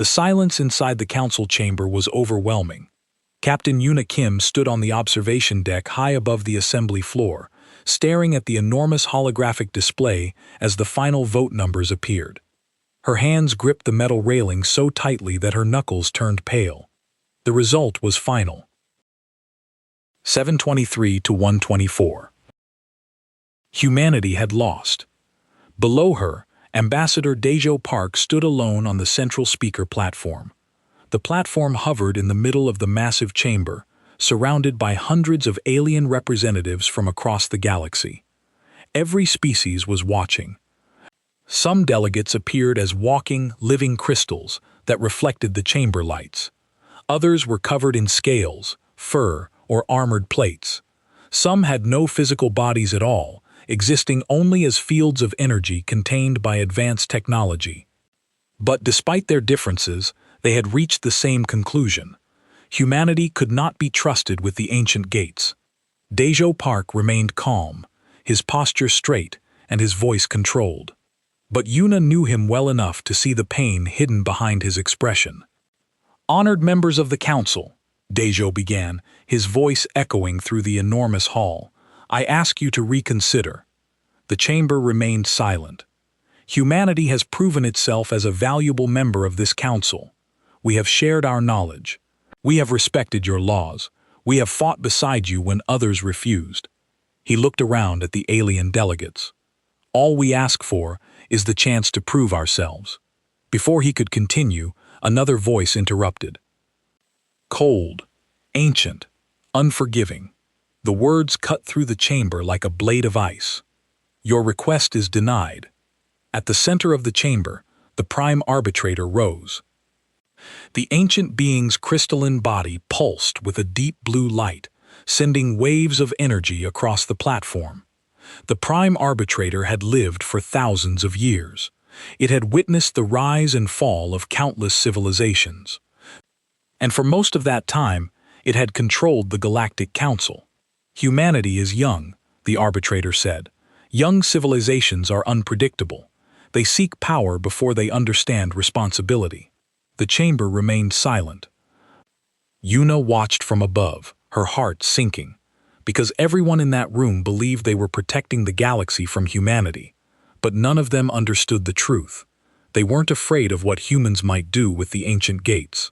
The silence inside the council chamber was overwhelming. Captain Yuna Kim stood on the observation deck high above the assembly floor, staring at the enormous holographic display as the final vote numbers appeared. Her hands gripped the metal railing so tightly that her knuckles turned pale. The result was final. 723 to 124. Humanity had lost. Below her, Ambassador Dejo Park stood alone on the central speaker platform. The platform hovered in the middle of the massive chamber, surrounded by hundreds of alien representatives from across the galaxy. Every species was watching. Some delegates appeared as walking, living crystals that reflected the chamber lights. Others were covered in scales, fur, or armored plates. Some had no physical bodies at all, existing only as fields of energy contained by advanced technology. But despite their differences, they had reached the same conclusion. Humanity could not be trusted with the ancient gates. Dejo Park remained calm, his posture straight and his voice controlled. But Yuna knew him well enough to see the pain hidden behind his expression. "Honored members of the council," Dejo began, his voice echoing through the enormous hall, "I ask you to reconsider." The chamber remained silent. Humanity has proven itself as a valuable member of this council. We have shared our knowledge. We have respected your laws. We have fought beside you when others refused. He looked around at the alien delegates. All we ask for is the chance to prove ourselves. Before he could continue, another voice interrupted. Cold, ancient, unforgiving. The words cut through the chamber like a blade of ice. Your request is denied. At the center of the chamber, the prime arbitrator rose. The ancient being's crystalline body pulsed with a deep blue light, sending waves of energy across the platform. The prime arbitrator had lived for thousands of years. It had witnessed the rise and fall of countless civilizations. And for most of that time, it had controlled the Galactic Council. Humanity is young, the arbitrator said. Young civilizations are unpredictable. They seek power before they understand responsibility. The chamber remained silent. Yuna watched from above, her heart sinking, because everyone in that room believed they were protecting the galaxy from humanity. But none of them understood the truth. They weren't afraid of what humans might do with the ancient gates.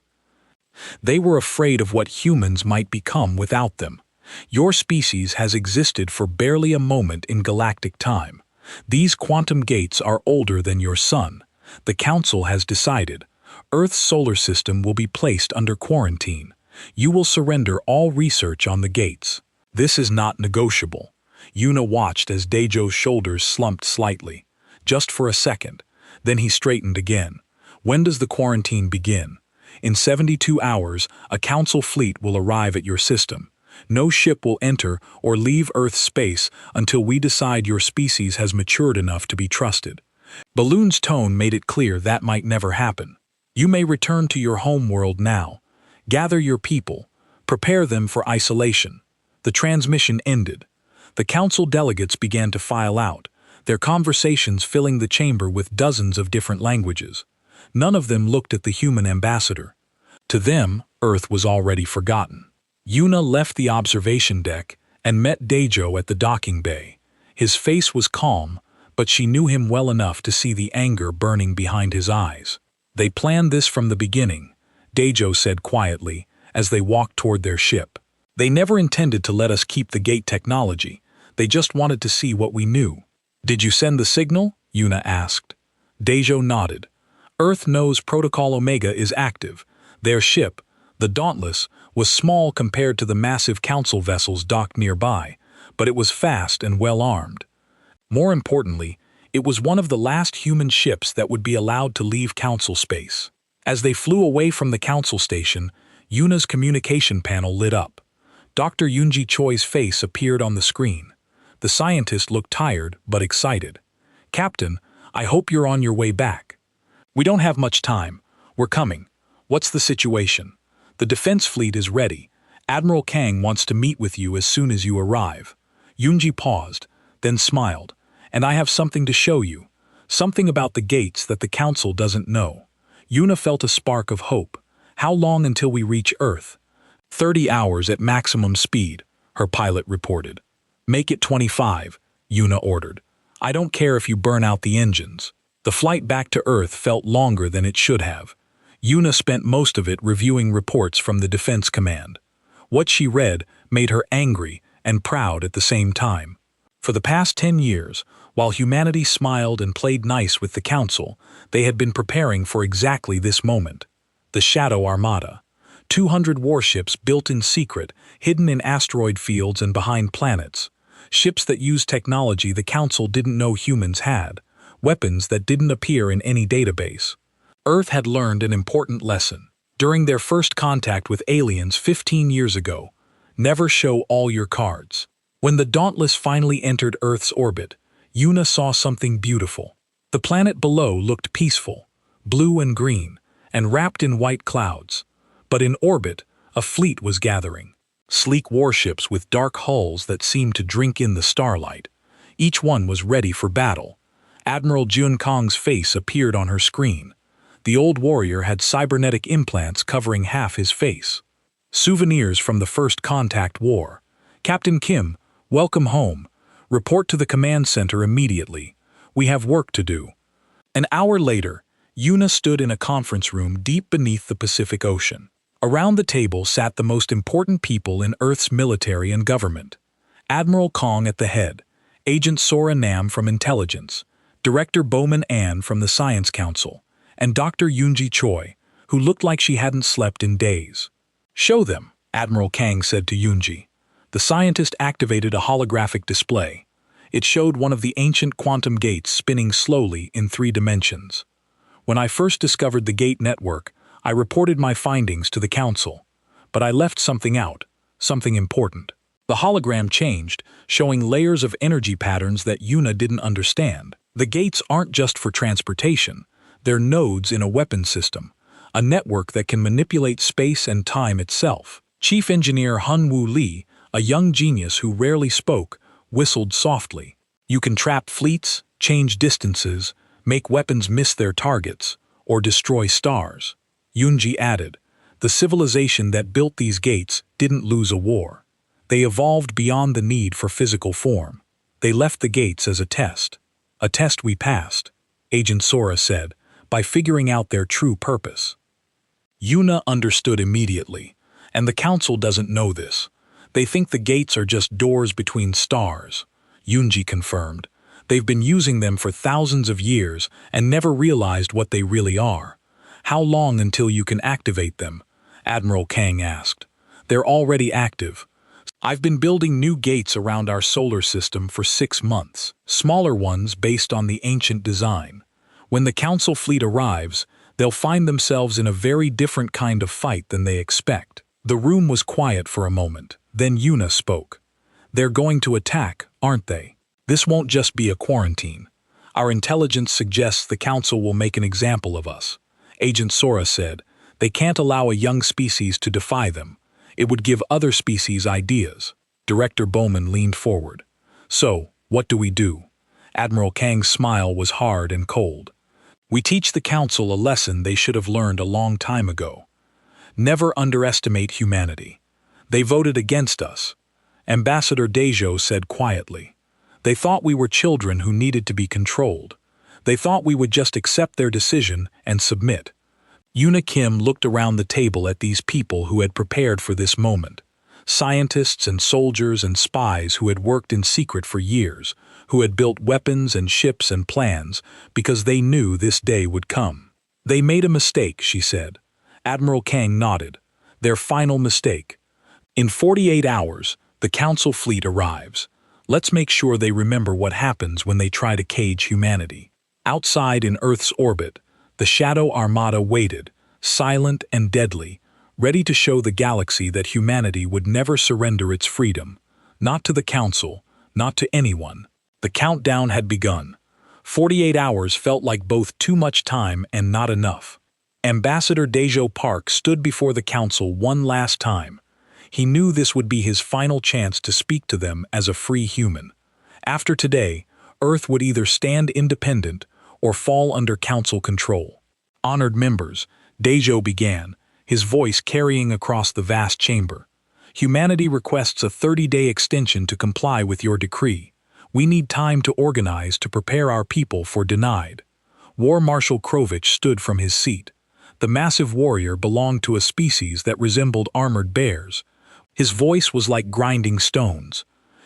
They were afraid of what humans might become without them. Your species has existed for barely a moment in galactic time. These quantum gates are older than your sun. The Council has decided. Earth's solar system will be placed under quarantine. You will surrender all research on the gates. This is not negotiable. Yuna watched as Dejo's shoulders slumped slightly. Just for a second. Then he straightened again. When does the quarantine begin? In 72 hours, a council fleet will arrive at your system. No ship will enter or leave Earth's space until we decide your species has matured enough to be trusted. Balloon's tone made it clear that might never happen. You may return to your home world now. Gather your people. Prepare them for isolation. The transmission ended. The council delegates began to file out, their conversations filling the chamber with dozens of different languages. None of them looked at the human ambassador. To them, Earth was already forgotten. Yuna left the observation deck and met Dejo at the docking bay. His face was calm, but she knew him well enough to see the anger burning behind his eyes. They planned this from the beginning, Dejo said quietly, as they walked toward their ship. They never intended to let us keep the gate technology. They just wanted to see what we knew. Did you send the signal? Yuna asked. Dejo nodded. Earth knows Protocol Omega is active. Their ship, the Dauntless, was small compared to the massive council vessels docked nearby, but it was fast and well-armed. More importantly, it was one of the last human ships that would be allowed to leave council space. As they flew away from the council station, Yuna's communication panel lit up. Dr. Yoonji Choi's face appeared on the screen. The scientist looked tired but excited. Captain, I hope you're on your way back. We don't have much time. We're coming. What's the situation? The defense fleet is ready. Admiral Kang wants to meet with you as soon as you arrive. Yoonji paused, then smiled. And I have something to show you. Something about the gates that the council doesn't know. Yuna felt a spark of hope. How long until we reach Earth? 30 hours at maximum speed, her pilot reported. Make it 25, Yuna ordered. I don't care if you burn out the engines. The flight back to Earth felt longer than it should have. Yuna spent most of it reviewing reports from the Defense Command. What she read made her angry and proud at the same time. For the past 10 years, while humanity smiled and played nice with the Council, they had been preparing for exactly this moment. The Shadow Armada. 200 warships built in secret, hidden in asteroid fields and behind planets. Ships that used technology the Council didn't know humans had. Weapons that didn't appear in any database. Earth had learned an important lesson. During their first contact with aliens 15 years ago, never show all your cards. When the Dauntless finally entered Earth's orbit, Yuna saw something beautiful. The planet below looked peaceful, blue and green, and wrapped in white clouds. But in orbit, a fleet was gathering. Sleek warships with dark hulls that seemed to drink in the starlight. Each one was ready for battle. Admiral Jun Kong's face appeared on her screen. The old warrior had cybernetic implants covering half his face. Souvenirs from the First Contact War. Captain Kim, welcome home. Report to the command center immediately. We have work to do. An hour later, Yuna stood in a conference room deep beneath the Pacific Ocean. Around the table sat the most important people in Earth's military and government. Admiral Kong at the head, Agent Sora Nam from Intelligence, Director Bowman Ann from the Science Council, and Dr. Yunji Choi, who looked like she hadn't slept in days. Show them, Admiral Kang said to Yunji. The scientist activated a holographic display. It showed one of the ancient quantum gates spinning slowly in 3 dimensions. When I first discovered the gate network, I reported my findings to the Council. But I left something out, something important. The hologram changed, showing layers of energy patterns that Yuna didn't understand. The gates aren't just for transportation. They're nodes in a weapon system, a network that can manipulate space and time itself. Chief Engineer Hun-Woo Lee, a young genius who rarely spoke, whistled softly. You can trap fleets, change distances, make weapons miss their targets, or destroy stars. Yunji added, the civilization that built these gates didn't lose a war. They evolved beyond the need for physical form. They left the gates as a test we passed, Agent Sora said, by figuring out their true purpose. Yuna understood immediately, and the Council doesn't know this. They think the gates are just doors between stars, Yunji confirmed. They've been using them for thousands of years and never realized what they really are. How long until you can activate them? Admiral Kang asked. They're already active. I've been building new gates around our solar system for 6 months, smaller ones based on the ancient design. When the Council fleet arrives, they'll find themselves in a very different kind of fight than they expect. The room was quiet for a moment. Then Yuna spoke. They're going to attack, aren't they? This won't just be a quarantine. Our intelligence suggests the Council will make an example of us. Agent Sora said, they can't allow a young species to defy them. It would give other species ideas. Director Bowman leaned forward. So, what do we do? Admiral Kang's smile was hard and cold. We teach the Council a lesson they should have learned a long time ago. Never underestimate humanity. They voted against us. Ambassador Dejo said quietly. They thought we were children who needed to be controlled. They thought we would just accept their decision and submit. Yuna Kim looked around the table at these people who had prepared for this moment. Scientists and soldiers and spies who had worked in secret for years, who had built weapons and ships and plans because they knew this day would come. They made a mistake, she said. Admiral Kang nodded. Their final mistake. In 48 hours, the Council fleet arrives. Let's make sure they remember what happens when they try to cage humanity. Outside in Earth's orbit, the Shadow Armada waited, silent and deadly, ready to show the galaxy that humanity would never surrender its freedom. Not to the Council, not to anyone. The countdown had begun. 48 hours felt like both too much time and not enough. Ambassador Dejo Park stood before the Council one last time. He knew this would be his final chance to speak to them as a free human. After today, Earth would either stand independent or fall under Council control. Honored members, Dejo began, his voice carrying across the vast chamber. Humanity requests a 30-day extension to comply with your decree. We need time to organize to prepare our people for denied. War Marshal Krovich stood from his seat. The massive warrior belonged to a species that resembled armored bears. His voice was like grinding stones.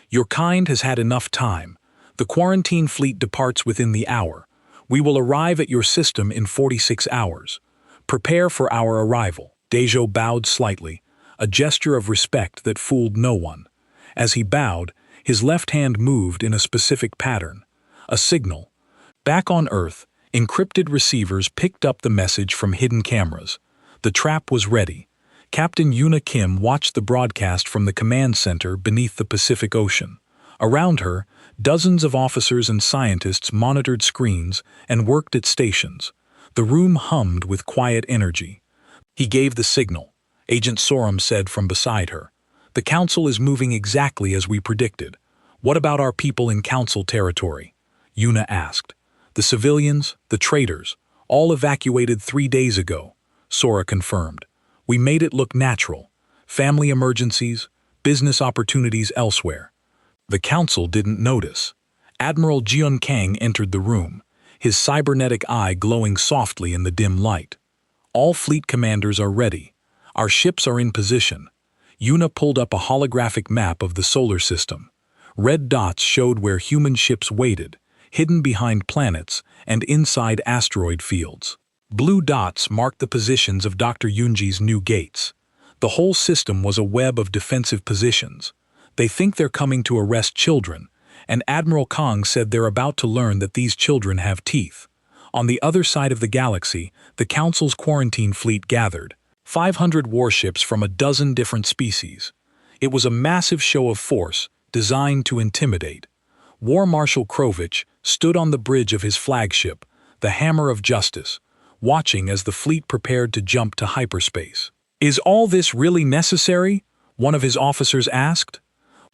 Your kind has had enough time. The quarantine fleet departs within the hour. We will arrive at your system in 46 hours. Prepare for our arrival. Dejo bowed slightly, a gesture of respect that fooled no one. As he bowed, his left hand moved in a specific pattern. A signal. Back on Earth, encrypted receivers picked up the message from hidden cameras. The trap was ready. Captain Yuna Kim watched the broadcast from the command center beneath the Pacific Ocean. Around her, dozens of officers and scientists monitored screens and worked at stations. The room hummed with quiet energy. He gave the signal. Agent Sorum said from beside her. The Council is moving exactly as we predicted. What about our people in Council territory? Yuna asked. The civilians, the traitors, all evacuated 3 days ago, Sora confirmed. We made it look natural. Family emergencies, business opportunities elsewhere. The Council didn't notice. Admiral Jiun Kang entered the room, his cybernetic eye glowing softly in the dim light. All fleet commanders are ready. Our ships are in position. Yuna pulled up a holographic map of the solar system. Red dots showed where human ships waited, hidden behind planets and inside asteroid fields. Blue dots marked the positions of Dr. Yunji's new gates. The whole system was a web of defensive positions. They think they're coming to arrest children, and Admiral Kang said they're about to learn that these children have teeth. On the other side of the galaxy, the Council's quarantine fleet gathered. 500 warships from a dozen different species. It was a massive show of force, designed to intimidate. War Marshal Krovich stood on the bridge of his flagship, the Hammer of Justice, watching as the fleet prepared to jump to hyperspace. Is all this really necessary? One of his officers asked.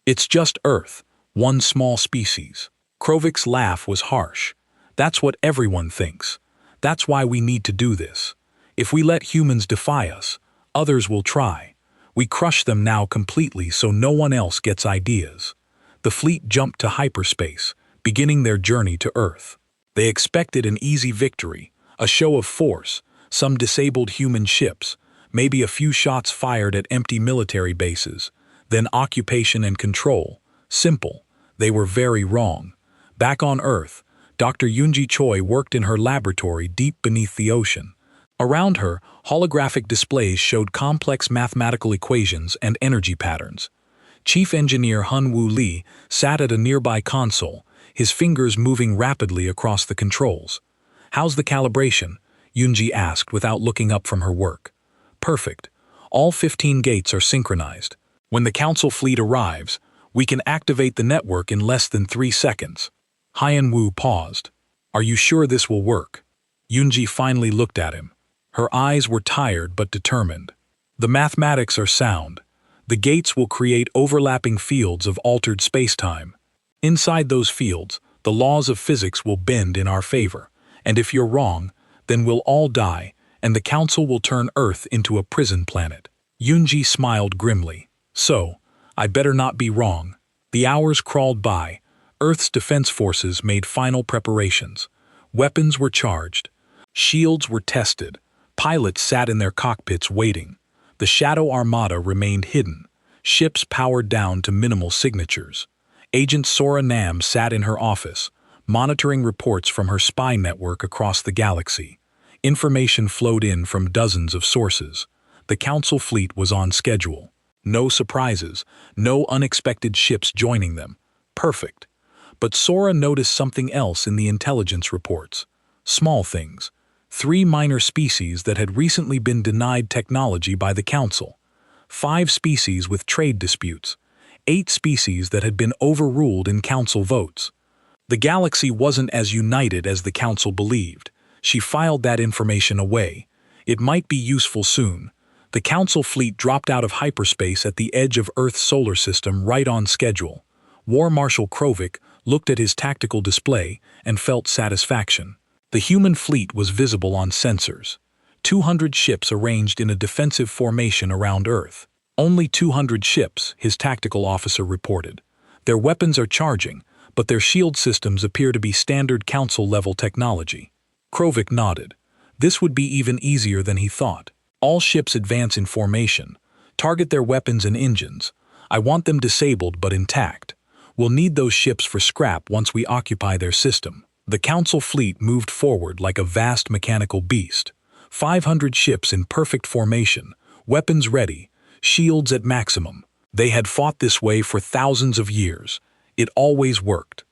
It's just Earth, one small species. Krovich's laugh was harsh. That's what everyone thinks. That's why we need to do this. If we let humans defy us, others will try. We crush them now completely so no one else gets ideas. The fleet jumped to hyperspace, beginning their journey to Earth. They expected an easy victory, a show of force, some disabled human ships, maybe a few shots fired at empty military bases, then occupation and control. Simple. They were very wrong. Back on Earth, Dr. Yunji Choi worked in her laboratory deep beneath the ocean. Around her, holographic displays showed complex mathematical equations and energy patterns. Chief Engineer Hun-Woo Lee sat at a nearby console, his fingers moving rapidly across the controls. How's the calibration? Yunji asked without looking up from her work. Perfect. All 15 gates are synchronized. When the Council fleet arrives, we can activate the network in less than 3 seconds. Hyun-Woo paused. Are you sure this will work? Yunji finally looked at him. Her eyes were tired but determined. The mathematics are sound. The gates will create overlapping fields of altered spacetime. Inside those fields, the laws of physics will bend in our favor, and if you're wrong, then we'll all die, and the Council will turn Earth into a prison planet. Yunji smiled grimly. So, I better not be wrong. The hours crawled by. Earth's defense forces made final preparations. Weapons were charged. Shields were tested. Pilots sat in their cockpits waiting. The Shadow Armada remained hidden, ships powered down to minimal signatures. Agent Sora Nam sat in her office, monitoring reports from her spy network across the galaxy. Information flowed in from dozens of sources. The Council fleet was on schedule. No surprises, no unexpected ships joining them. Perfect. But Sora noticed something else in the intelligence reports. Small things. 3 minor species that had recently been denied technology by the Council. 5 species with trade disputes. 8 species that had been overruled in Council votes. The galaxy wasn't as united as the Council believed. She filed that information away. It might be useful soon. The Council fleet dropped out of hyperspace at the edge of Earth's solar system right on schedule. War Marshal Krovich looked at his tactical display and felt satisfaction. The human fleet was visible on sensors. 200 ships arranged in a defensive formation around Earth. Only 200 ships, his tactical officer reported. Their weapons are charging, but their shield systems appear to be standard council-level technology. Krovic nodded. This would be even easier than he thought. All ships advance in formation. Target their weapons and engines. I want them disabled but intact. We'll need those ships for scrap once we occupy their system. The Council fleet moved forward like a vast mechanical beast. 500 ships in perfect formation, weapons ready, shields at maximum. They had fought this way for thousands of years. It always worked.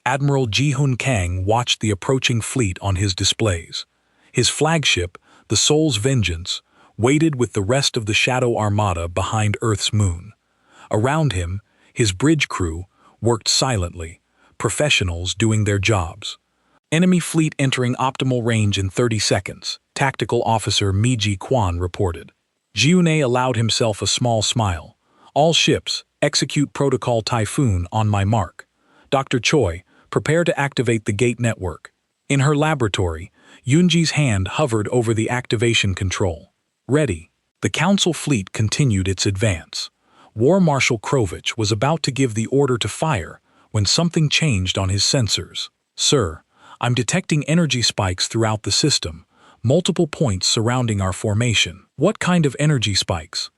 Admiral Ji-Hun Kang watched the approaching fleet on his displays. His flagship, the Soul's Vengeance, waited with the rest of the Shadow Armada behind Earth's moon. Around him, his bridge crew worked silently, professionals doing their jobs. Enemy fleet entering optimal range in 30 seconds, Tactical Officer Mi-Ji Kwan reported. Jiune allowed himself a small smile. All ships, execute Protocol Typhoon on my mark. Dr. Choi, prepare to activate the gate network. In her laboratory, Yunji's hand hovered over the activation control. Ready. The Council fleet continued its advance. War Marshal Krovich was about to give the order to fire when something changed on his sensors. Sir, I'm detecting energy spikes throughout the system, multiple points surrounding our formation. What kind of energy spikes?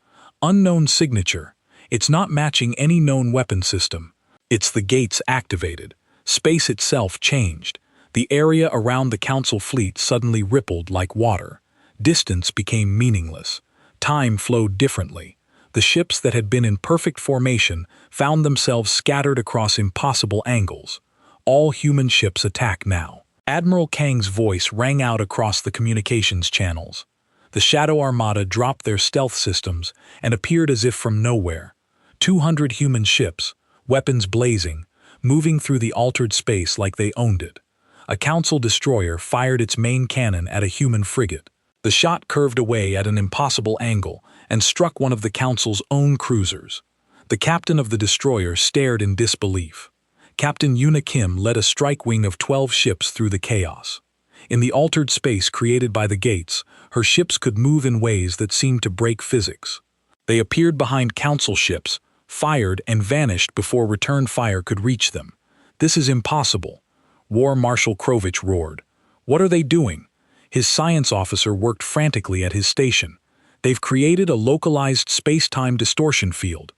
Unknown signature. It's not matching any known weapon system. It's the gates activated. Space itself changed. The area around the Council fleet suddenly rippled like water. Distance became meaningless. Time flowed differently. The ships that had been in perfect formation found themselves scattered across impossible angles. All human ships attack now. Admiral Kang's voice rang out across the communications channels. The Shadow Armada dropped their stealth systems and appeared as if from nowhere. 200 human ships, weapons blazing, moving through the altered space like they owned it. A Council destroyer fired its main cannon at a human frigate. The shot curved away at an impossible angle and struck one of the Council's own cruisers. The captain of the destroyer stared in disbelief. Captain Yuna Kim led a strike wing of 12 ships through the chaos. In the altered space created by the gates, her ships could move in ways that seemed to break physics. They appeared behind Council ships, fired and vanished before return fire could reach them. This is impossible. War Marshal Krovich roared. What are they doing? His science officer worked frantically at his station. They've created a localized space-time distortion field.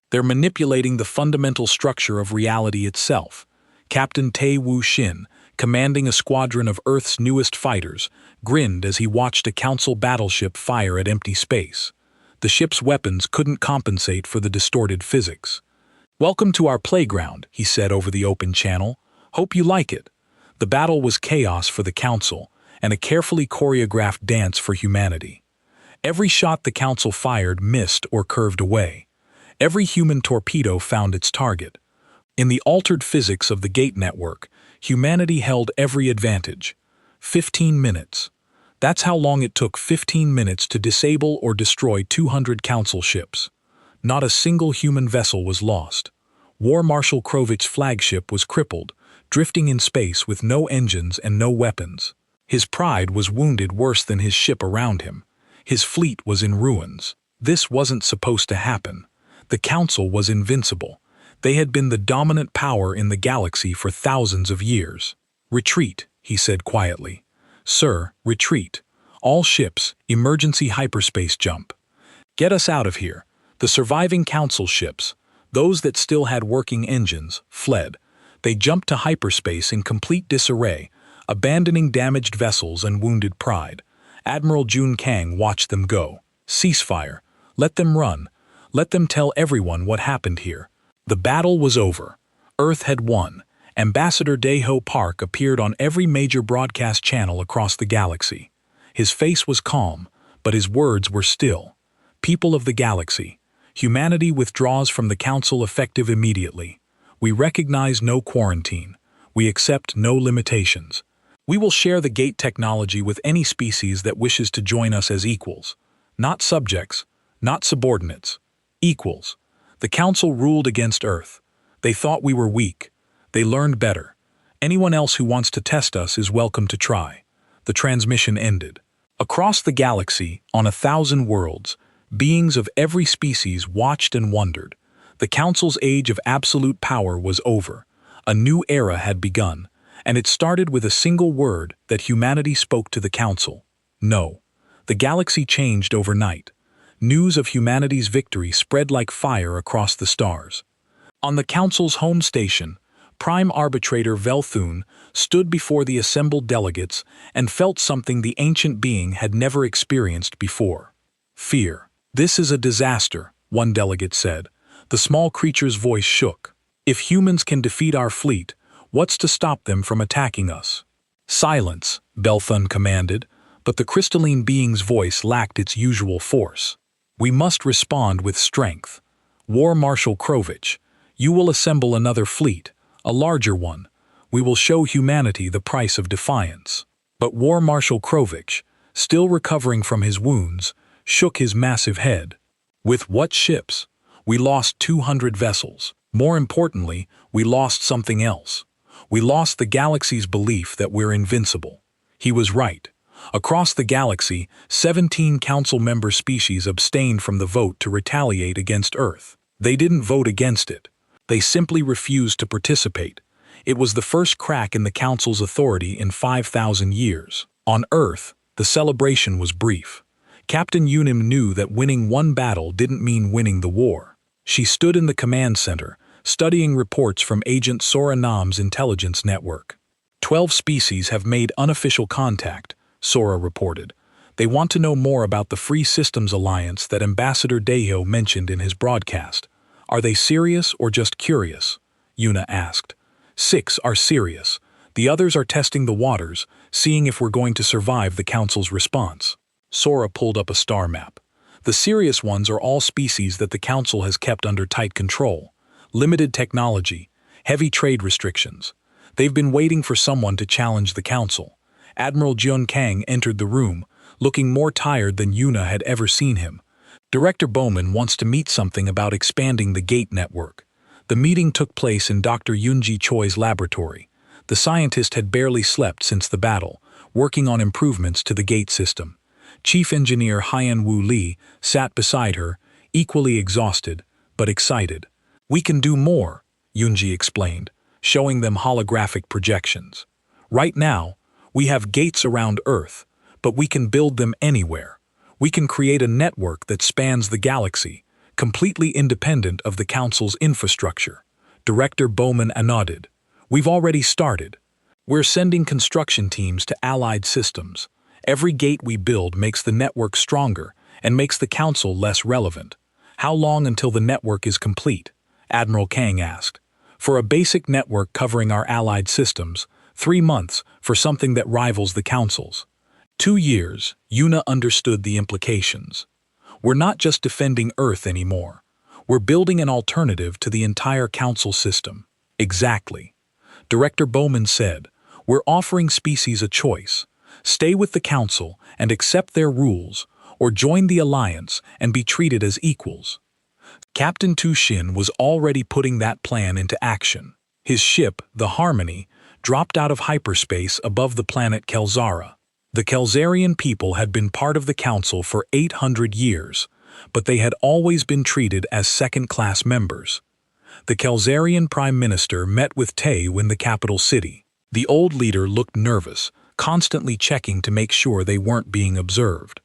They're manipulating the fundamental structure of reality itself. Captain Tae Woo Shin, commanding a squadron of Earth's newest fighters, grinned as he watched a Council battleship fire at empty space. The ship's weapons couldn't compensate for the distorted physics. "Welcome to our playground," he said over the open channel. "Hope you like it." The battle was chaos for the Council, and a carefully choreographed dance for humanity. Every shot the Council fired missed or curved away. Every human torpedo found its target. In the altered physics of the gate network, humanity held every advantage. 15 minutes. That's how long it took 15 minutes to disable or destroy 200 Council ships. Not a single human vessel was lost. War Marshal Krovich's flagship was crippled, drifting in space with no engines and no weapons. His pride was wounded worse than his ship around him. His fleet was in ruins. This wasn't supposed to happen. The Council was invincible. They had been the dominant power in the galaxy for thousands of years. "Retreat," he said quietly. "Sir, retreat. All ships, emergency hyperspace jump. Get us out of here." The surviving Council ships, those that still had working engines, fled. They jumped to hyperspace in complete disarray, abandoning damaged vessels and wounded pride. Admiral Jun Kang watched them go. "Ceasefire. Let them run. Let them tell everyone what happened here." The battle was over. Earth had won. Ambassador Daeho Park appeared on every major broadcast channel across the galaxy. His face was calm, but his words were still. "People of the galaxy, humanity withdraws from the Council effective immediately. We recognize no quarantine. We accept no limitations. We will share the gate technology with any species that wishes to join us as equals. Not subjects, not subordinates. Equals. The Council ruled against Earth. They thought we were weak. They learned better. Anyone else who wants to test us is welcome to try. The transmission ended. Across the galaxy, on 1,000 worlds, beings of every species watched and wondered. The Council's age of absolute power was over. A new era had begun, and it started with a single word that humanity spoke to the Council. No. The galaxy changed overnight. News of humanity's victory spread like fire across the stars. On the Council's home station, Prime Arbitrator Velthun stood before the assembled delegates and felt something the ancient being had never experienced before. Fear. "This is a disaster," one delegate said. The small creature's voice shook. "If humans can defeat our fleet, what's to stop them from attacking us?" "Silence," Velthun commanded, but the crystalline being's voice lacked its usual force. "We must respond with strength. War Marshal Krovich, you will assemble another fleet, a larger one. We will show humanity the price of defiance." But War Marshal Krovich, still recovering from his wounds, shook his massive head. "With what ships? We lost 200 vessels. More importantly, we lost something else. We lost the galaxy's belief that we're invincible." He was right. Across the galaxy, 17 Council member species abstained from the vote to retaliate against Earth. They didn't vote against it. They simply refused to participate. It was the first crack in the Council's authority in 5,000 years. On Earth, the celebration was brief. Captain Unim knew that winning one battle didn't mean winning the war. She stood in the command center, studying reports from Agent Sora Nam's intelligence network. 12 species have made unofficial contact, Sora reported. They want to know more about the Free Systems Alliance that Ambassador Dejo mentioned in his broadcast. Are they serious or just curious? Yuna asked. 6 are serious. The others are testing the waters, seeing if we're going to survive the Council's response. Sora pulled up a star map. The serious ones are all species that the Council has kept under tight control. Limited technology, heavy trade restrictions. They've been waiting for someone to challenge the Council. Admiral Jun Kang entered the room, looking more tired than Yuna had ever seen him. Director Bowman wants to meet something about expanding the gate network. The meeting took place in Dr. Yunji Choi's laboratory. The scientist had barely slept since the battle, working on improvements to the gate system. Chief Engineer Hyan Wu Li sat beside her, equally exhausted, but excited. "We can do more," Yunji explained, showing them holographic projections. "Right now, we have gates around Earth, but we can build them anywhere. We can create a network that spans the galaxy, completely independent of the Council's infrastructure." Director Bowman nodded. "We've already started. We're sending construction teams to allied systems. Every gate we build makes the network stronger and makes the Council less relevant." "How long until the network is complete?" Admiral Kang asked. "For a basic network covering our allied systems, 3 months for something that rivals the Council's." 2 years, Yuna understood the implications. "We're not just defending Earth anymore. We're building an alternative to the entire Council system." "Exactly." Director Bowman said, "We're offering species a choice. Stay with the Council and accept their rules, or join the Alliance and be treated as equals." Captain Tushin was already putting that plan into action. His ship, the Harmony, dropped out of hyperspace above the planet Kelzara. The Kelzarian people had been part of the Council for 800 years, but they had always been treated as second-class members. The Kelzarian Prime Minister met with Teo in the capital city. The old leader looked nervous, constantly checking to make sure they weren't being observed.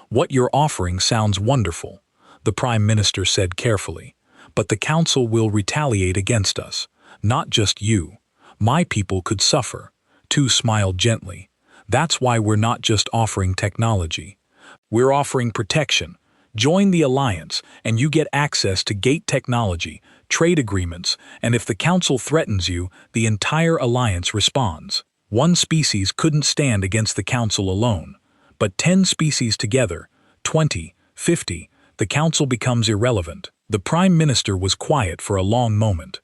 "What you're offering sounds wonderful," the Prime Minister said carefully, "but the Council will retaliate against us. Not just you. My people could suffer." Tu smiled gently. "That's why we're not just offering technology. We're offering protection. Join the Alliance, and you get access to gate technology, trade agreements, and if the Council threatens you, the entire Alliance responds. One species couldn't stand against the Council alone, but 10 species together, 20, 50, the Council becomes irrelevant." The Prime Minister was quiet for a long moment.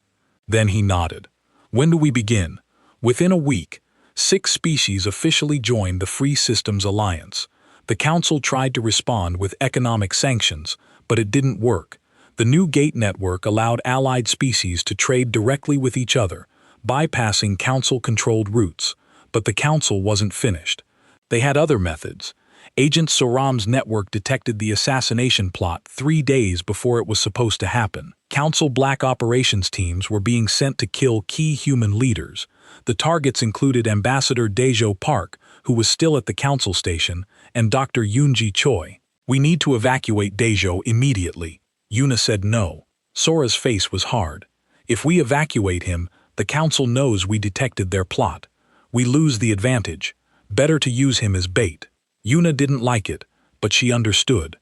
Then he nodded. "When do we begin?" Within a week, 6 species officially joined the Free Systems Alliance. The Council tried to respond with economic sanctions, but it didn't work. The new gate network allowed allied species to trade directly with each other, bypassing Council-controlled routes. But the Council wasn't finished. They had other methods. Agent Soram's network detected the assassination plot 3 days before it was supposed to happen. Council Black operations teams were being sent to kill key human leaders. The targets included Ambassador Daejo Park, who was still at the Council station, and Dr. Yoonji Choi. "We need to evacuate Daejo immediately." Yuna said no. Sora's face was hard. "If we evacuate him, the Council knows we detected their plot. We lose the advantage. Better to use him as bait." Yuna didn't like it, but she understood.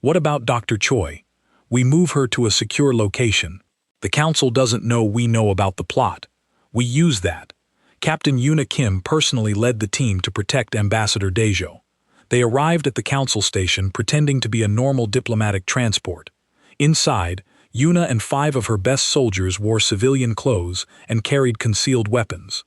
"What about Dr. Choi? We move her to a secure location. The Council doesn't know we know about the plot. We use that." Captain Yuna Kim personally led the team to protect Ambassador Daejo. They arrived at the Council station pretending to be a normal diplomatic transport. Inside, Yuna and 5 of her best soldiers wore civilian clothes and carried concealed weapons.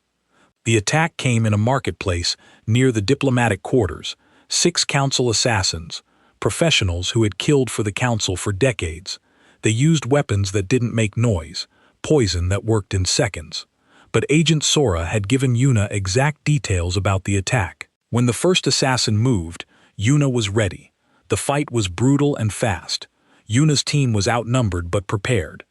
The attack came in a marketplace near the diplomatic quarters. 6 Council assassins, professionals who had killed for the Council for decades. They used weapons that didn't make noise, poison that worked in seconds. But Agent Sora had given Yuna exact details about the attack. When the first assassin moved, Yuna was ready. The fight was brutal and fast. Yuna's team was outnumbered but prepared.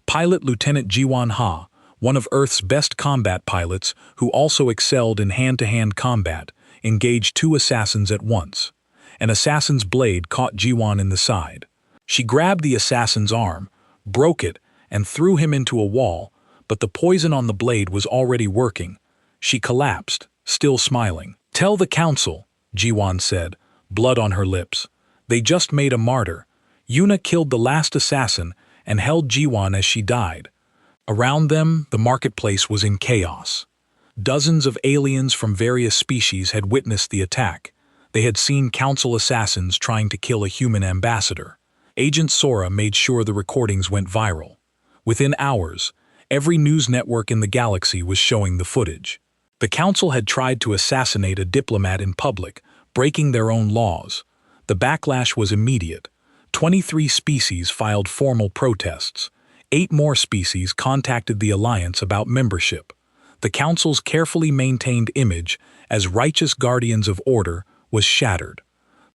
Pilot Lieutenant Jiwon Ha, one of Earth's best combat pilots who also excelled in hand-to-hand combat, engaged 2 assassins at once. An assassin's blade caught Jiwon in the side. She grabbed the assassin's arm, broke it, and threw him into a wall, but the poison on the blade was already working. She collapsed, still smiling. "Tell the Council," Jiwon said, blood on her lips. "They just made a martyr." Yuna killed the last assassin and held Jiwon as she died. Around them, the marketplace was in chaos. Dozens of aliens from various species had witnessed the attack. They had seen Council assassins trying to kill a human ambassador. Agent Sora made sure the recordings went viral. Within hours, every news network in the galaxy was showing the footage. The Council had tried to assassinate a diplomat in public, breaking their own laws. The backlash was immediate. 23 species filed formal protests. 8 more species contacted the Alliance about membership. The Council's carefully maintained image as righteous guardians of order was shattered.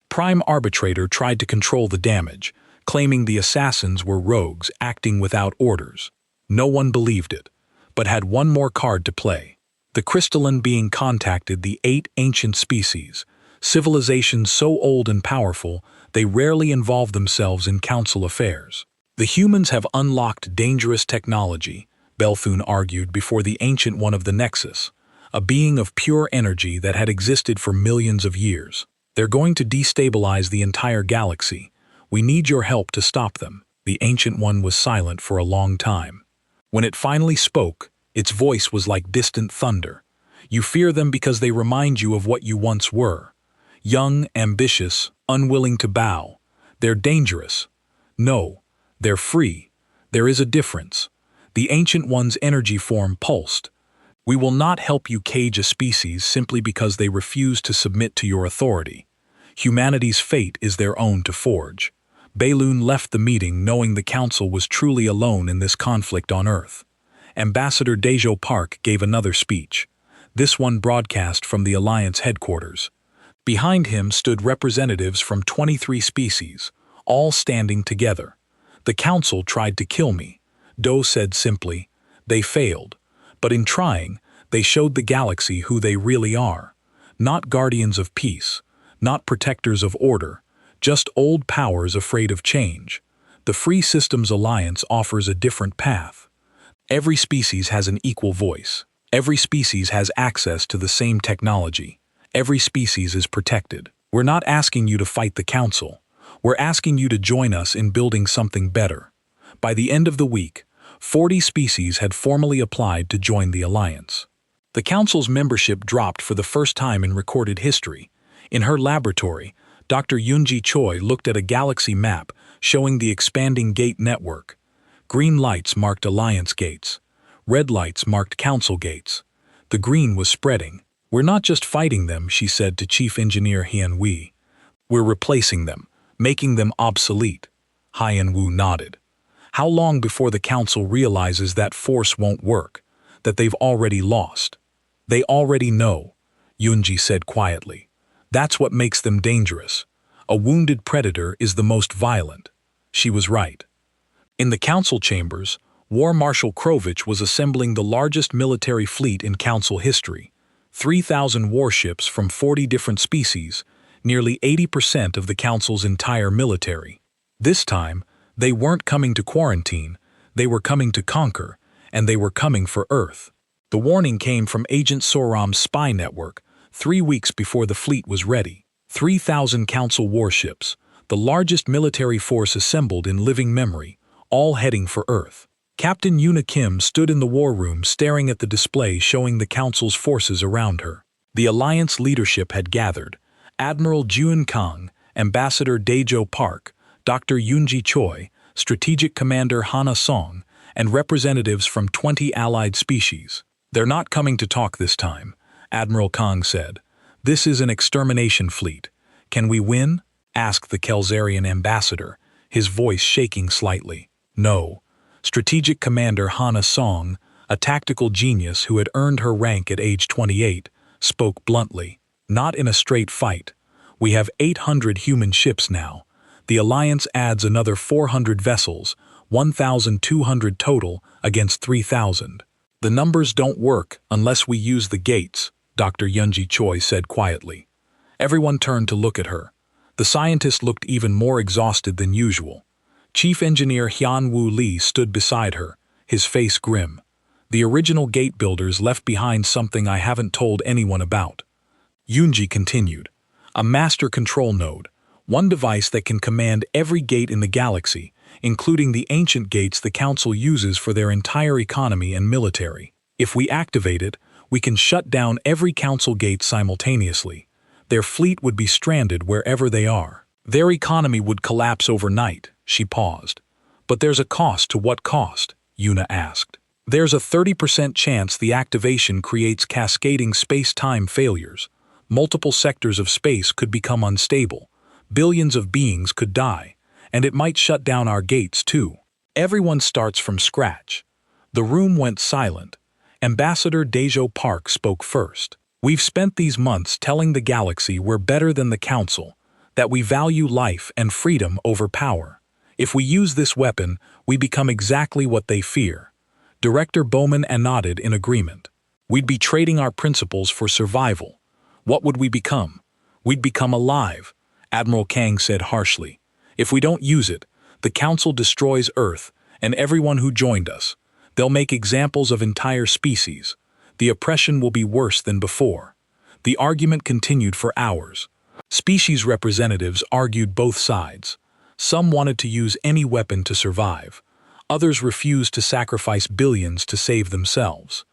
Prime Arbitrator tried to control the damage, claiming the assassins were rogues acting without orders. No one believed it, but had one more card to play. The crystalline being contacted the 8 ancient species, civilizations so old and powerful they rarely involve themselves in Council affairs. "The humans have unlocked dangerous technology," Belthune argued before the Ancient One of the Nexus, a being of pure energy that had existed for millions of years. "They're going to destabilize the entire galaxy. We need your help to stop them." The Ancient One was silent for a long time. When it finally spoke, its voice was like distant thunder. "You fear them because they remind you of what you once were. Young, ambitious, unwilling to bow. They're dangerous. No, they're free. There is a difference." The Ancient One's energy form pulsed. "We will not help you cage a species simply because they refuse to submit to your authority. Humanity's fate is their own to forge." Balloon left the meeting knowing the Council was truly alone in this conflict on Earth. Ambassador Daejo Park gave another speech, this one broadcast from the Alliance headquarters. Behind him stood representatives from 23 species, all standing together. "The Council tried to kill me," Do said simply. "They failed. But in trying, they showed the galaxy who they really are. Not guardians of peace, not protectors of order, just old powers afraid of change. The Free Systems Alliance offers a different path. Every species has an equal voice. Every species has access to the same technology. Every species is protected. We're not asking you to fight the Council. We're asking you to join us in building something better." By the end of the week, 40 species had formally applied to join the Alliance. The Council's membership dropped for the first time in recorded history. In her laboratory, Dr. Yoonji Choi looked at a galaxy map showing the expanding gate network. Green lights marked Alliance gates. Red lights marked Council gates. The green was spreading. "We're not just fighting them," she said to Chief Engineer Hien Wei. "We're replacing them, making them obsolete." Hien Wu nodded. "How long before the Council realizes that force won't work?" that they've already lost. They already know, Yunji said quietly. That's what makes them dangerous. A wounded predator is the most violent. She was right. In the council chambers, War Marshal Krovich was assembling the largest military fleet in council history. 3,000 warships from 40 different species, nearly 80% of the council's entire military. This time, they weren't coming to quarantine, they were coming to conquer, and they were coming for Earth. The warning came from Agent Soram's spy network 3 weeks before the fleet was ready. 3,000 council warships, the largest military force assembled in living memory, all heading for Earth. Captain Yuna Kim stood in the war room staring at the display showing the council's forces around her. The Alliance leadership had gathered. Admiral Jun Kang, Ambassador Daejo Park, Dr. Yoonji Choi, Strategic Commander Hana Song, and representatives from 20 allied species. They're not coming to talk this time, Admiral Kang said. This is an extermination fleet. Can we win? Asked the Kelzarian ambassador, his voice shaking slightly. No. Strategic Commander Hana Song, a tactical genius who had earned her rank at age 28, spoke bluntly. Not in a straight fight. We have 800 human ships now. The Alliance adds another 400 vessels, 1,200 total against 3,000. The numbers don't work unless we use the gates, Dr. Yoonji Choi said quietly. Everyone turned to look at her. The scientist looked even more exhausted than usual. Chief Engineer Hyun-Woo Lee stood beside her, his face grim. The original gate builders left behind something I haven't told anyone about. Yoonji continued. A master control node, one device that can command every gate in the galaxy, including the ancient gates the Council uses for their entire economy and military. If we activate it, we can shut down every Council gate simultaneously. Their fleet would be stranded wherever they are. Their economy would collapse overnight. She paused. But there's a cost. To what cost? Yuna asked. There's a 30% chance the activation creates cascading space-time failures. Multiple sectors of space could become unstable. Billions of beings could die. And it might shut down our gates, too. Everyone starts from scratch. The room went silent. Ambassador Daejo Park spoke first. We've spent these months telling the galaxy we're better than the Council, that we value life and freedom over power. If we use this weapon, we become exactly what they fear. Director Bowman nodded in agreement. We'd be trading our principles for survival. What would we become? We'd become alive, Admiral Kang said harshly. If we don't use it, the Council destroys Earth and everyone who joined us. They'll make examples of entire species. The oppression will be worse than before. The argument continued for hours. Species representatives argued both sides. Some wanted to use any weapon to survive. Others refused to sacrifice billions to save themselves.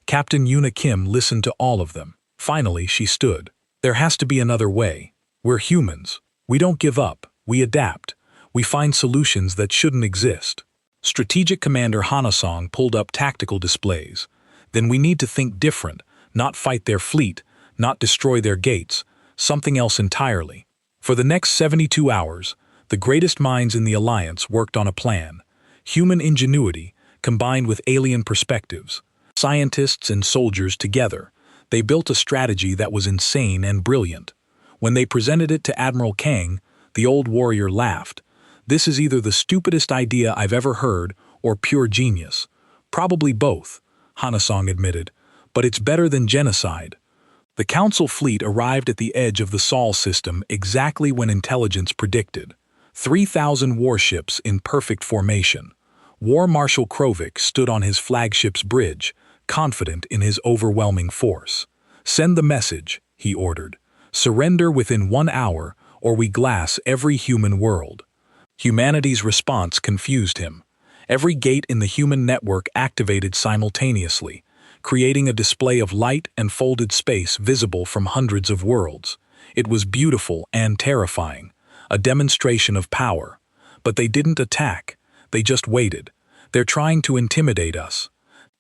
Captain Yuna Kim listened to all of them. Finally, she stood. There has to be another way. We're humans. We don't give up. We adapt. We find solutions that shouldn't exist. Strategic Commander Hanasong pulled up tactical displays. Then we need to think different, not fight their fleet, not destroy their gates, something else entirely. For the next 72 hours, the greatest minds in the Alliance worked on a plan. Human ingenuity combined with alien perspectives. Scientists and soldiers together. They built a strategy that was insane and brilliant. When they presented it to Admiral Kang, the old warrior laughed. This is either the stupidest idea I've ever heard or pure genius. Probably both, Hanasong admitted, but it's better than genocide. The Council fleet arrived at the edge of the Sol system exactly when intelligence predicted. 3,000 warships in perfect formation. War Marshal Krovich stood on his flagship's bridge, confident in his overwhelming force. Send the message, he ordered. Surrender within 1 hour, or we glass every human world. Humanity's response confused him. Every gate in the human network activated simultaneously, creating a display of light and folded space visible from hundreds of worlds. It was beautiful and terrifying, a demonstration of power. But they didn't attack, they just waited. They're trying to intimidate us.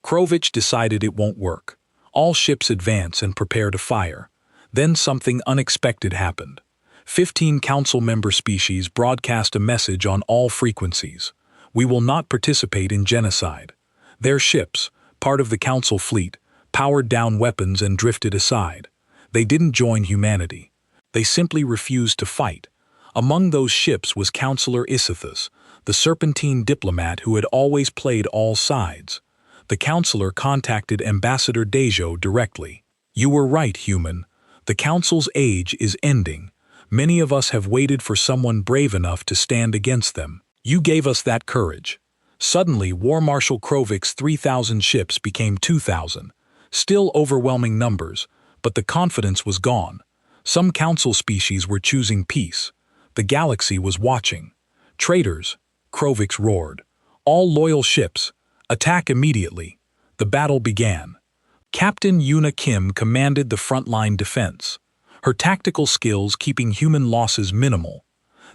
Krovich decided it won't work. All ships advance and prepare to fire. Then something unexpected happened. 15 Council member species broadcast a message on all frequencies. We will not participate in genocide. Their ships, part of the Council fleet, powered down weapons and drifted aside. They didn't join humanity. They simply refused to fight. Among those ships was Counselor Issithus, the serpentine diplomat who had always played all sides. The counselor contacted Ambassador Dejo directly. "You were right, human. The Council's age is ending. Many of us have waited for someone brave enough to stand against them. You gave us that courage." Suddenly, War Marshal Krovik's 3,000 ships became 2,000. Still overwhelming numbers, but the confidence was gone. Some Council species were choosing peace. The galaxy was watching. "Traitors," Krovik's roared. "All loyal ships, attack immediately." The battle began. Captain Yuna Kim commanded the frontline defense, her tactical skills keeping human losses minimal.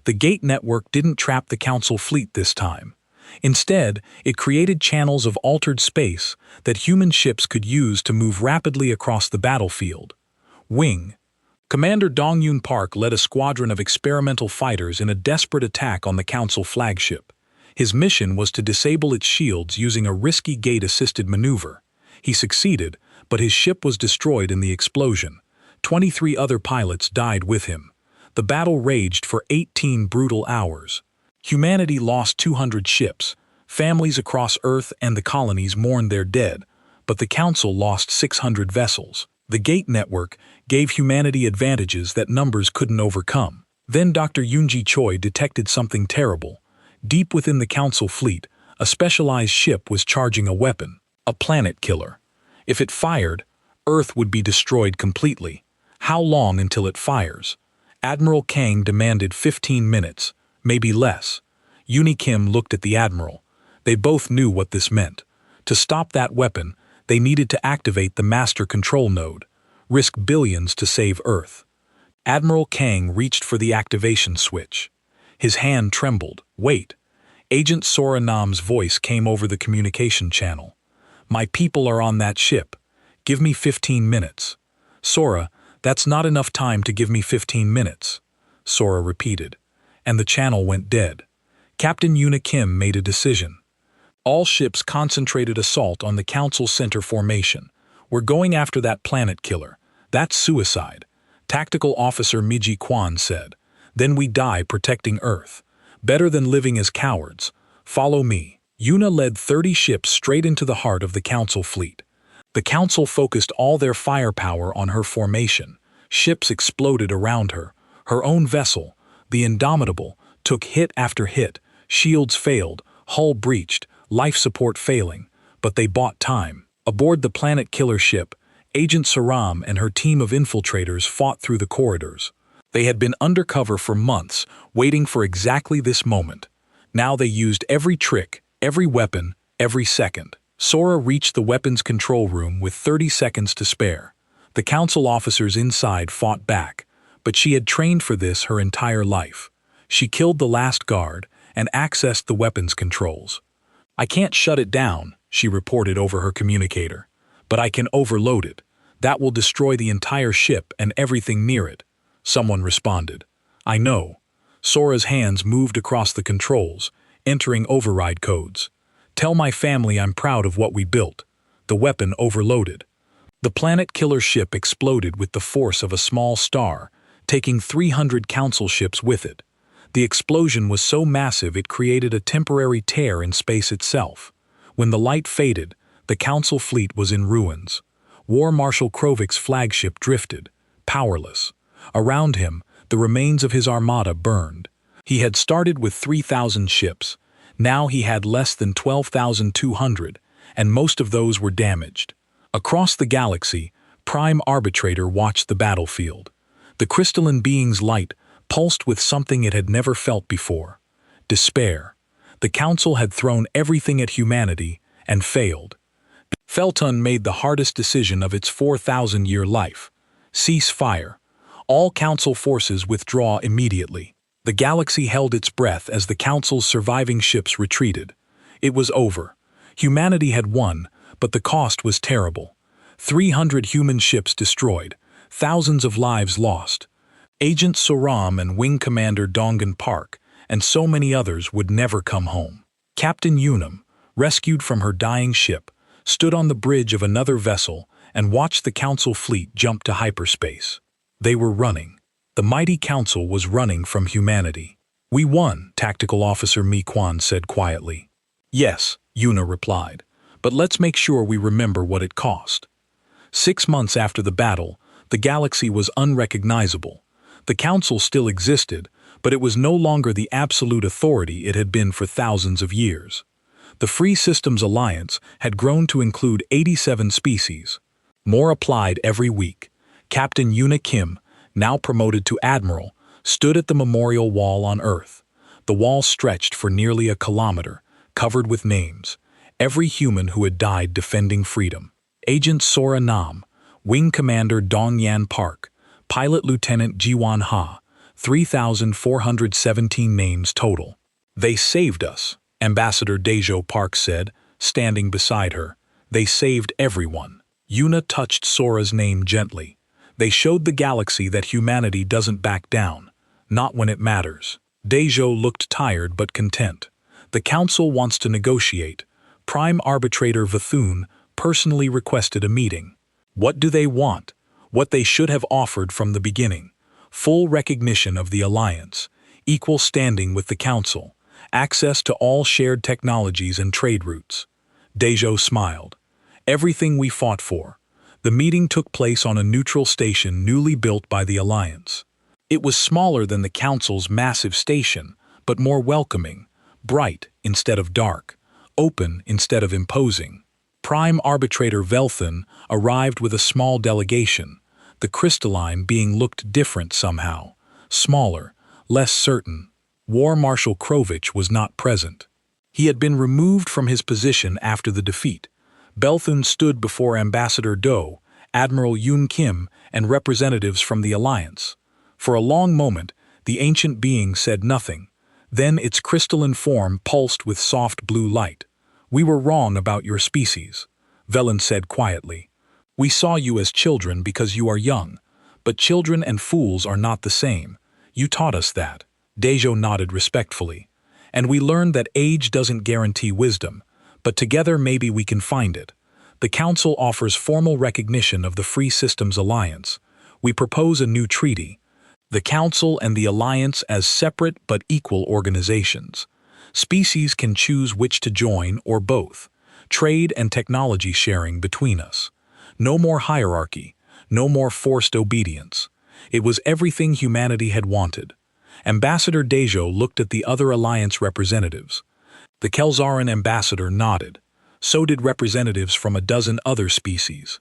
The Gate Network didn't trap the Council fleet this time. Instead, it created channels of altered space that human ships could use to move rapidly across the battlefield. Wing. Commander Dongyun Park led a squadron of experimental fighters in a desperate attack on the Council flagship. His mission was to disable its shields using a risky gate-assisted maneuver. He succeeded, but his ship was destroyed in the explosion. 23 other pilots died with him. The battle raged for 18 brutal hours. Humanity lost 200 ships. Families across Earth and the colonies mourned their dead, but the Council lost 600 vessels. The Gate Network gave humanity advantages that numbers couldn't overcome. Then Dr. Yoonji Choi detected something terrible. Deep within the Council fleet, a specialized ship was charging a weapon, a planet killer. If it fired, Earth would be destroyed completely. How long until it fires? Admiral Kang demanded 15 minutes, maybe less. Uni Kim looked at the Admiral. They both knew what this meant. To stop that weapon, they needed to activate the Master Control Node, risk billions to save Earth. Admiral Kang reached for the activation switch. His hand trembled. "Wait." Agent Sora Nam's voice came over the communication channel. "My people are on that ship. Give me 15 minutes. "Sora, that's not enough time to give me 15 minutes. Sora repeated. And the channel went dead. Captain Yuna Kim made a decision. All ships concentrated assault on the Council Center formation. "We're going after that planet killer. That's suicide," Tactical Officer Miji Kwan said. "Then we die protecting Earth. Better than living as cowards. Follow me." Yuna led 30 ships straight into the heart of the Council fleet. The Council focused all their firepower on her formation. Ships exploded around her. Her own vessel, the Indomitable, took hit after hit. Shields failed, hull breached, life support failing, but they bought time. Aboard the planet killer ship, Agent Saram and her team of infiltrators fought through the corridors. They had been undercover for months, waiting for exactly this moment. Now they used every trick, every weapon, every second. Sora reached the weapons control room with 30 seconds to spare. The Council officers inside fought back, but she had trained for this her entire life. She killed the last guard and accessed the weapons controls. "I can't shut it down," she reported over her communicator, "but I can overload it. That will destroy the entire ship and everything near it." Someone responded. "I know." Sora's hands moved across the controls, entering override codes. "Tell my family I'm proud of what we built." The weapon overloaded. The planet killer ship exploded with the force of a small star, taking 300 Council ships with it. The explosion was so massive it created a temporary tear in space itself. When the light faded, the Council fleet was in ruins. War Marshal Krovik's flagship drifted, powerless. Around him, the remains of his armada burned. He had started with 3,000 ships. Now he had less than 12,200, and most of those were damaged. Across the galaxy, Prime Arbitrator watched the battlefield. The crystalline being's light pulsed with something it had never felt before. Despair. The Council had thrown everything at humanity and failed. Felton made the hardest decision of its 4,000-year life. Cease fire. All Council forces withdraw immediately. The galaxy held its breath as the Council's surviving ships retreated. It was over. Humanity had won, but the cost was terrible. 300 human ships destroyed, thousands of lives lost. Agent Soram and Wing Commander Dongan Park, and so many others would never come home. Captain Unum, rescued from her dying ship, stood on the bridge of another vessel and watched the Council fleet jump to hyperspace. They were running. The mighty Council was running from humanity. "We won," Tactical Officer Mi Quan said quietly. "Yes," Yuna replied, "but let's make sure we remember what it cost." 6 months after the battle, the galaxy was unrecognizable. The Council still existed, but it was no longer the absolute authority it had been for thousands of years. The Free Systems Alliance had grown to include 87 species. More applied every week. Captain Yuna Kim, now promoted to Admiral, stood at the memorial wall on Earth. The wall stretched for nearly a kilometer, covered with names. Every human who had died defending freedom. Agent Sora Nam, Wing Commander Dong Yan Park, Pilot Lieutenant Jiwan Ha, 3,417 names total. "They saved us," Ambassador Dejo Park said, standing beside her. "They saved everyone." Yuna touched Sora's name gently. "They showed the galaxy that humanity doesn't back down, not when it matters." Dejo looked tired but content. "The Council wants to negotiate." Prime Arbitrator Vathun personally requested a meeting. What do they want? What they should have offered from the beginning. Full recognition of the Alliance, equal standing with the Council, access to all shared technologies and trade routes. Dejo smiled. "Everything we fought for." The meeting took place on a neutral station newly built by the Alliance. It was smaller than the Council's massive station, but more welcoming, bright instead of dark, open instead of imposing. Prime Arbitrator Velthan arrived with a small delegation, the crystalline being looked different somehow, smaller, less certain. War Marshal Krovich was not present. He had been removed from his position after the defeat. Belthun stood before Ambassador Do, Admiral Yun Kim, and representatives from the Alliance. For a long moment, the ancient being said nothing. Then its crystalline form pulsed with soft blue light. "We were wrong about your species," Velen said quietly. "We saw you as children because you are young, but children and fools are not the same. You taught us that." Dejo nodded respectfully. "And we learned that age doesn't guarantee wisdom, but together maybe we can find it. The Council offers formal recognition of the Free Systems Alliance. We propose a new treaty. The Council and the Alliance as separate but equal organizations. Species can choose which to join or both. Trade and technology sharing between us. No more hierarchy, no more forced obedience. It was everything humanity had wanted." Ambassador Dejo looked at the other Alliance representatives. The Kelzaran ambassador nodded. So did representatives from a dozen other species.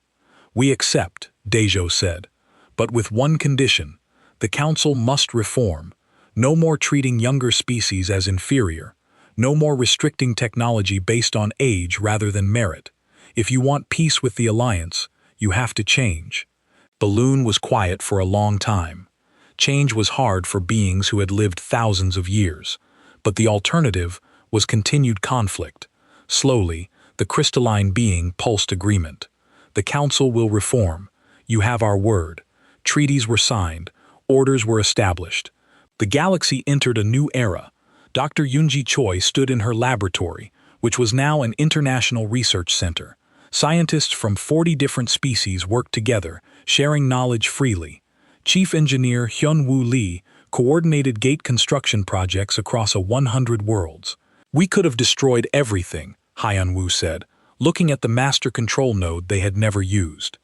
"We accept," Dejo said, "but with one condition. The Council must reform. No more treating younger species as inferior. No more restricting technology based on age rather than merit. If you want peace with the Alliance, you have to change." Balloon was quiet for a long time. Change was hard for beings who had lived thousands of years, but the alternative was continued conflict. Slowly, the crystalline being pulsed agreement. "The Council will reform. You have our word." Treaties were signed. Orders were established. The galaxy entered a new era. Dr. Yunji Choi stood in her laboratory, which was now an international research center. Scientists from 40 different species worked together, sharing knowledge freely. Chief Engineer Hyun-Woo Lee coordinated gate construction projects across 100 worlds. "We could have destroyed everything," Hyun-Woo said, looking at the master control node they had never used.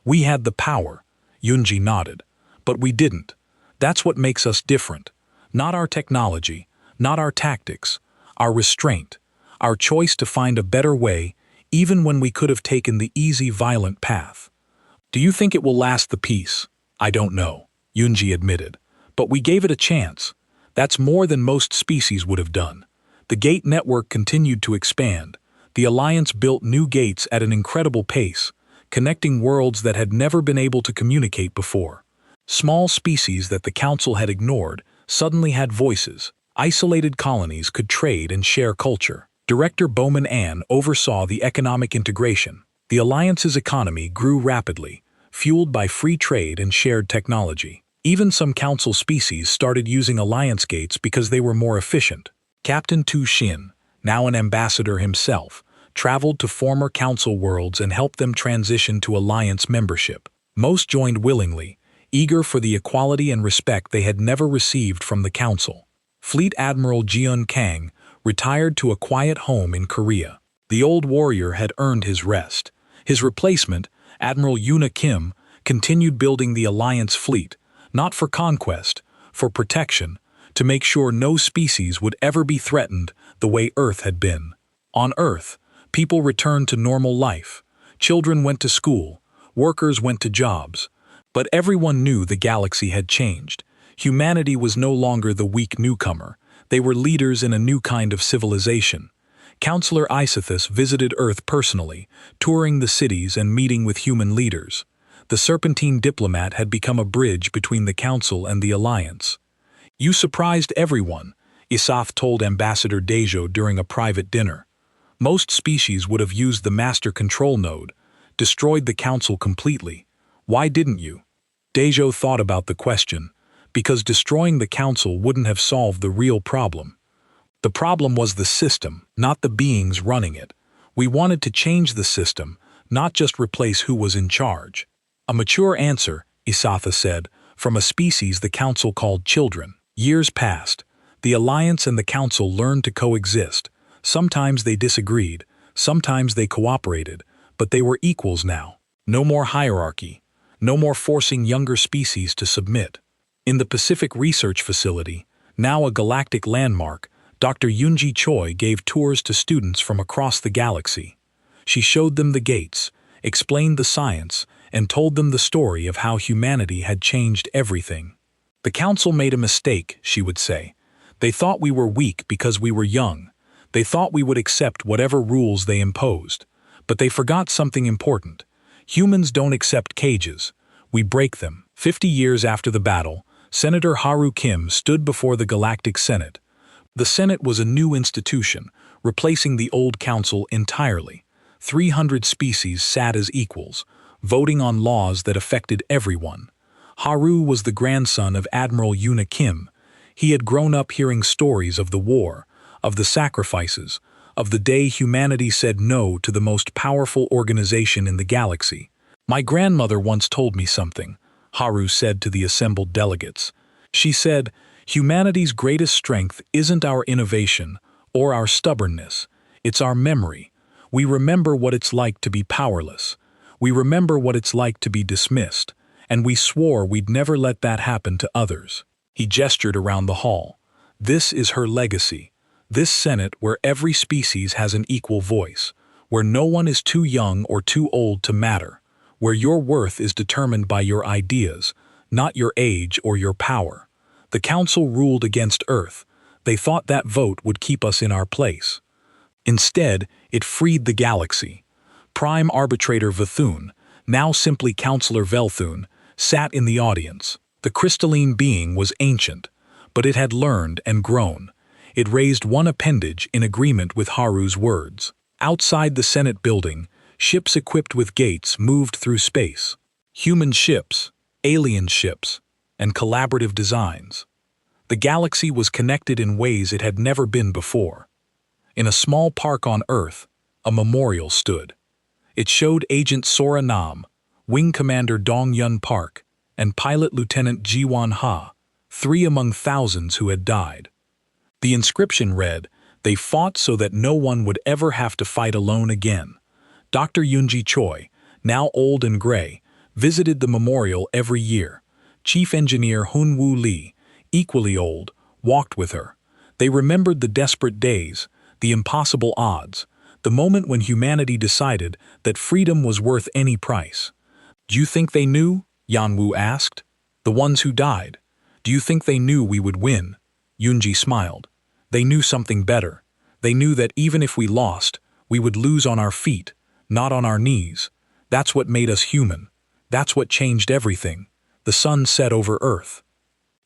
"We had the power," Yunji nodded, "but we didn't. That's what makes us different. Not our technology, not our tactics, our restraint, our choice to find a better way, even when we could have taken the easy, violent path." "Do you think it will last the peace?" "I don't know," Yunji admitted, "but we gave it a chance. That's more than most species would have done." The gate network continued to expand. The Alliance built new gates at an incredible pace, connecting worlds that had never been able to communicate before. Small species that the Council had ignored suddenly had voices. Isolated colonies could trade and share culture. Director Bowman Ann oversaw the economic integration. The Alliance's economy grew rapidly, fueled by free trade and shared technology. Even some Council species started using Alliance gates because they were more efficient. Captain Tu Shin, now an ambassador himself, traveled to former council worlds and helped them transition to alliance membership. Most joined willingly, eager for the equality and respect they had never received from the council. Fleet Admiral Jeon Kang retired to a quiet home in Korea. The old warrior had earned his rest. His replacement, Admiral Yoona Kim, continued building the alliance fleet, not for conquest, for protection, to make sure no species would ever be threatened the way Earth had been. On Earth, people returned to normal life. Children went to school, workers went to jobs. But everyone knew the galaxy had changed. Humanity was no longer the weak newcomer. They were leaders in a new kind of civilization. Counselor Isithus visited Earth personally, touring the cities and meeting with human leaders. The Serpentine diplomat had become a bridge between the Council and the Alliance. "You surprised everyone," Isath told Ambassador Dejo during a private dinner. "Most species would have used the Master Control Node, destroyed the Council completely. Why didn't you?" Dejo thought about the question. Because destroying the Council wouldn't have solved the real problem. The problem was the system, not the beings running it. We wanted to change the system, not just replace who was in charge. "A mature answer," Isatha said, "from a species the Council called children." Years passed. The Alliance and the Council learned to coexist. Sometimes they disagreed, sometimes they cooperated, but they were equals now. No more hierarchy. No more forcing younger species to submit. In the Pacific Research Facility, now a galactic landmark, Dr. Yoonji Choi gave tours to students from across the galaxy. She showed them the gates, explained the science, and told them the story of how humanity had changed everything. "The Council made a mistake," she would say. "They thought we were weak because we were young. They thought we would accept whatever rules they imposed. But they forgot something important. Humans don't accept cages. We break them." 50 years after the battle, Senator Haru Kim stood before the Galactic Senate. The Senate was a new institution, replacing the old council entirely. 300 species sat as equals, voting on laws that affected everyone. Haru was the grandson of Admiral Yoona Kim. He had grown up hearing stories of the war, of the sacrifices, of the day humanity said no to the most powerful organization in the galaxy. "My grandmother once told me something," Haru said to the assembled delegates. She said, "Humanity's greatest strength isn't our innovation or our stubbornness. It's our memory. We remember what it's like to be powerless. We remember what it's like to be dismissed, and we swore we'd never let that happen to others." He gestured around the hall. "This is her legacy. This Senate where every species has an equal voice, where no one is too young or too old to matter, where your worth is determined by your ideas, not your age or your power. The Council ruled against Earth. They thought that vote would keep us in our place. Instead, it freed the galaxy. Prime Arbitrator Vthun, now simply Counselor Velthun, sat in the audience. The crystalline being was ancient, but it had learned and grown. It raised one appendage in agreement with Haru's words. Outside the Senate building, ships equipped with gates moved through space. Human ships, alien ships, and collaborative designs. The galaxy was connected in ways it had never been before. In a small park on Earth, a memorial stood. It showed Agent Sora Nam, Wing Commander Dong Yun Park, and Pilot Lieutenant Jiwon Ha, 3 among thousands who had died. The inscription read, "They fought so that no one would ever have to fight alone again." Dr. Yoonji Choi, now old and gray, visited the memorial every year. Chief Engineer Hun Woo Lee, equally old, walked with her. They remembered the desperate days, the impossible odds, the moment when humanity decided that freedom was worth any price. "Do you think they knew?" Yanwoo asked. "The ones who died. Do you think they knew we would win?" Yoonji smiled. "They knew something better. They knew that even if we lost, we would lose on our feet, not on our knees. That's what made us human. That's what changed everything." The sun set over Earth.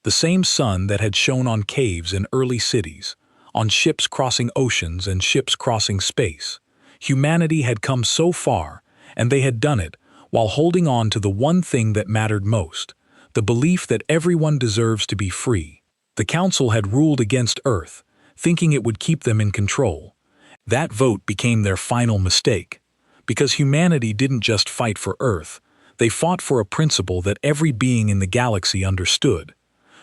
The same sun that had shone on caves in early cities, on ships crossing oceans and ships crossing space. Humanity had come so far, and they had done it while holding on to the one thing that mattered most, the belief that everyone deserves to be free. The Council had ruled against Earth, thinking it would keep them in control. That vote became their final mistake, because humanity didn't just fight for Earth, they fought for a principle that every being in the galaxy understood.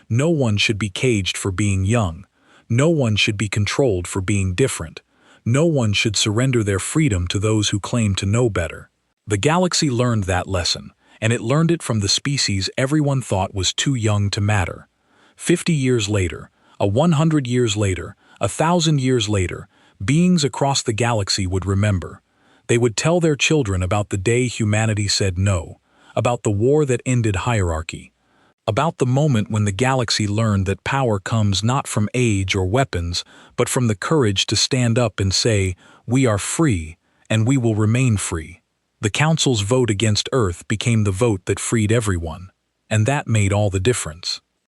No one should be caged for being young. No one should be controlled for being different. No one should surrender their freedom to those who claim to know better. The galaxy learned that lesson, and it learned it from the species everyone thought was too young to matter. 50 years later, 100 years later, 1,000 years later, beings across the galaxy would remember. They would tell their children about the day humanity said no, about the war that ended hierarchy, about the moment when the galaxy learned that power comes not from age or weapons, but from the courage to stand up and say, "We are free, and we will remain free." The Council's vote against Earth became the vote that freed everyone, and that made all the difference.